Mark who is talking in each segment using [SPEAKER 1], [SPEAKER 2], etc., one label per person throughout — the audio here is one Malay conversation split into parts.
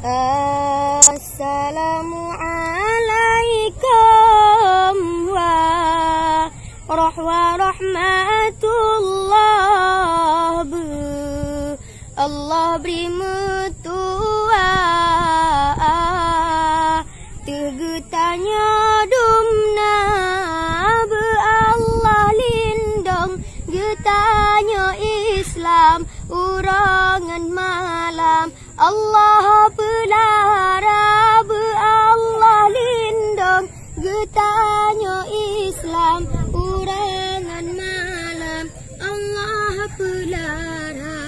[SPEAKER 1] Assalamualaikum warahmatullah. Allah beri metua tergetanya dumna be Allah lindung getanya Islam urangan malam Allah pelara be Allah lindung getanya Islam urangan malam Allah pelara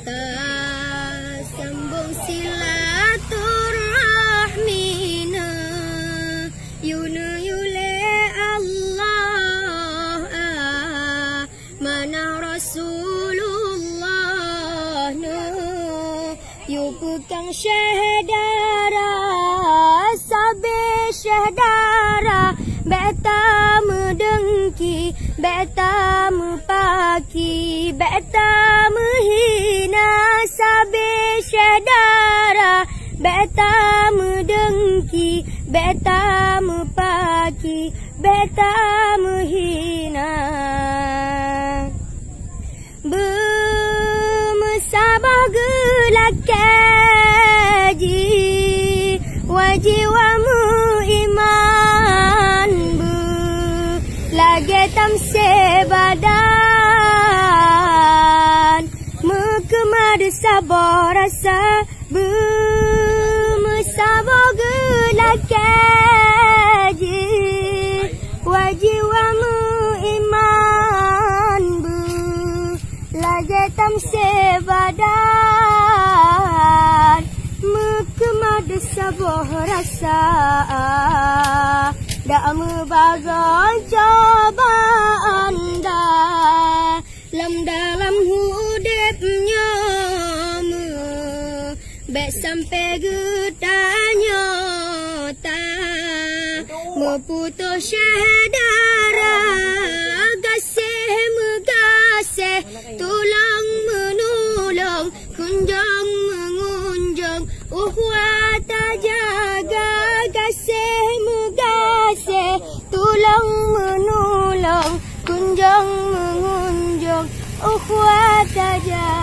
[SPEAKER 1] tak sambung silaturahmina yuna yule Allah mana Rasulullah yu pegang syahdara sabe syahdara beta medengki beta mepaki beta menghina sabe syahdara beta medengki beta mepaki beta menghina bermesabah gelakaji wajiwamu iman lagi tamse badan mekemad sabar rasa bermesabah gelakaji wajiwamu iman lagi tamse badan mekemad sabar rasa dak mebagai cobaan dah dalam hidupnya baik sampai getanya tak meputus syahdara gasih megasih tulang menolong kunjung mengunjung uhwat jaga gasih megasih tulang menolong kunjung mengunjung ukhuwat jaga